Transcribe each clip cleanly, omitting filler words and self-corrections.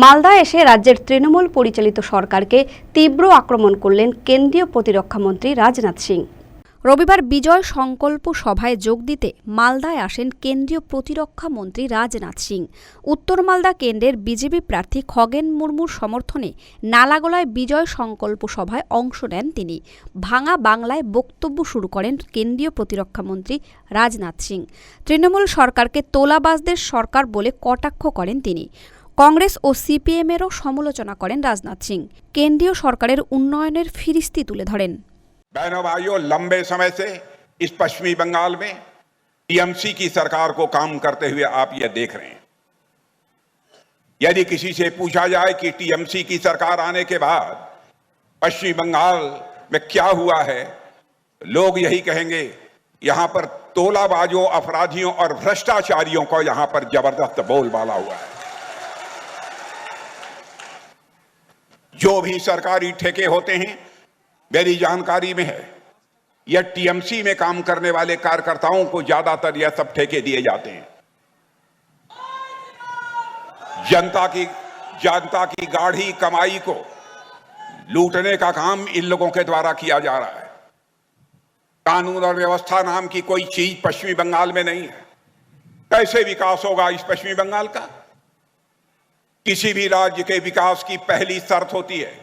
মালদায় এসে রাজ্যের তৃণমূল পরিচালিত সরকারকে তীব্র আক্রমণ করলেন কেন্দ্রীয় প্রতিরক্ষামন্ত্রী রাজনাথ সিং। রবিবার বিজয় সংকল্প সভায় যোগ দিতে মালদায় আসেন কেন্দ্রীয় প্রতিরক্ষা মন্ত্রী রাজনাথ সিং। উত্তর মালদা কেন্দ্রের বিজেপি প্রার্থী খগেন মুর্মুর সমর্থনে নালাগোলায় বিজয় সংকল্প সভায় অংশ নেন তিনি। ভাঙা বাংলায় বক্তব্য শুরু করেন কেন্দ্রীয় প্রতিরক্ষামন্ত্রী রাজনাথ সিং। তৃণমূল সরকারকে তোলাবাজদের সরকার বলে কটাক্ষ করেন তিনি। কংগ্রেস ও সিপিএমেরও সমালোচনা করেন রাজনাথ সিং। কেন্দ্রীয় সরকারের উন্নয়নের ফিরিস্তি তুলে ধরেন। बहनों भाइयों, लंबे समय से इस पश्चिमी बंगाल में टीएमसी की सरकार को काम करते हुए आप ये देख रहे हैं। यदि किसी से पूछा जाए कि टीएमसी की सरकार आने के बाद पश्चिमी बंगाल में क्या हुआ है, लोग यही कहेंगे, यहां पर तोलाबाजों, अपराधियों और भ्रष्टाचारियों को यहां पर जबरदस्त बोलबाला हुआ है। जो भी सरकारी ठेके होते हैं, मेरी जानकारी में है, यह टीएमसी में काम करने वाले कार्यकर्ताओं को ज्यादातर यह सब ठेके दिए जाते हैं। जनता की गाढ़ी कमाई को लूटने का काम इन लोगों के द्वारा किया जा रहा है। कानून और व्यवस्था नाम की कोई चीज पश्चिमी बंगाल में नहीं है। कैसे विकास होगा इस पश्चिमी बंगाल का? किसी भी राज्य के विकास की पहली शर्त होती है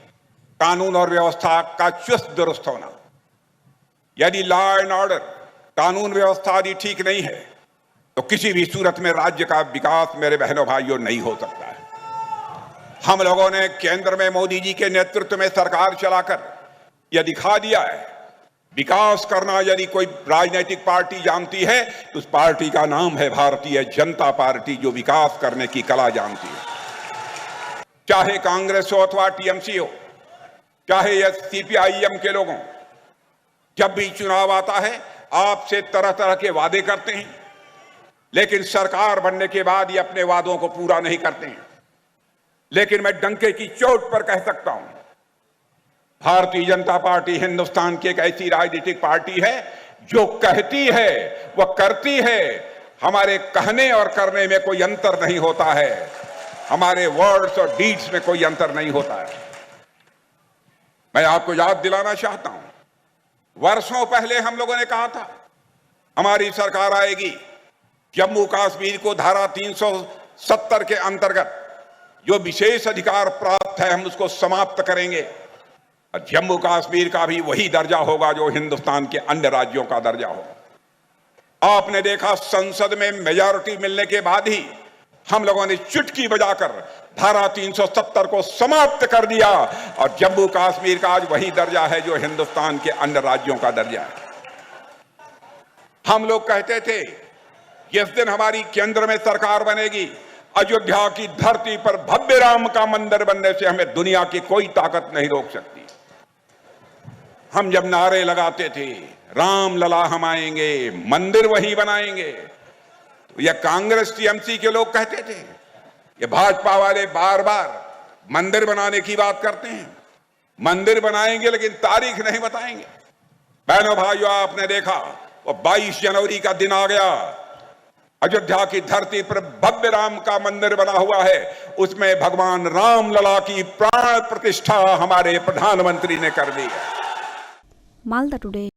कानून और व्यवस्था का चुस्त दुरुस्त होना। यदि लॉ एंड ऑर्डर, कानून व्यवस्था यदि ठीक नहीं है तो किसी भी सूरत में राज्य का विकास, मेरे बहनों भाइयों, नहीं हो सकता है। हम लोगों ने केंद्र में मोदी जी के नेतृत्व में सरकार चलाकर यह दिखा दिया है, विकास करना यदि कोई राजनीतिक पार्टी जानती है तो उस पार्टी का नाम है भारतीय जनता पार्टी, जो विकास करने की कला जानती है। चाहे कांग्रेस हो अथवा टीएमसी हो, चाहे यह सीपीआईएम के लोगों, जब भी चुनाव आता है आपसे तरह तरह के वादे करते हैं, लेकिन सरकार बनने के बाद ये अपने वादों को पूरा नहीं करते हैं। लेकिन मैं डंके की चोट पर कह सकता हूं, भारतीय जनता पार्टी हिंदुस्तान की एक ऐसी राजनीतिक पार्टी है जो कहती है वह करती है। हमारे कहने और करने में कोई अंतर नहीं होता है, हमारे वर्ड्स और डीड्स में कोई अंतर नहीं होता है। मैं आपको याद दिलाना चाहता हूं, वर्षों पहले हम लोगों ने कहा था हमारी सरकार आएगी, जम्मू कश्मीर को धारा 370 के अंतर्गत जो विशेष अधिकार प्राप्त है हम उसको समाप्त करेंगे और जम्मू कश्मीर का भी वही दर्जा होगा जो हिंदुस्तान के अन्य राज्यों का दर्जा होगा। आपने देखा संसद में मेजॉरिटी मिलने के बाद ही हम लोगों ने चुटकी बजाकर धारा 370 को समाप्त कर दिया और जम्मू कश्मीर का आज वही दर्जा है जो हिंदुस्तान के अन्य राज्यों का दर्जा है। हम लोग कहते थे जिस दिन हमारी केंद्र में सरकार बनेगी, अयोध्या की धरती पर भव्य राम का मंदिर बनने से हमें दुनिया की कोई ताकत नहीं रोक सकती। हम जब नारे लगाते थे राम लला हम आएंगे, मंदिर वही बनाएंगे, यह कांग्रेस टीएमसी के लोग कहते थे। ये भाजपा वाले बार बार मंदिर बनाने की बात करते हैं, मंदिर बनाएंगे लेकिन तारीख नहीं बताएंगे। बहनों भाइयों, आपने देखा वो 22 जनवरी का दिन आ गया, अयोध्या की धरती पर भव्य राम का मंदिर बना हुआ है, उसमें भगवान राम लला की प्राण प्रतिष्ठा हमारे प्रधानमंत्री ने कर दी है। मालदा टुडे।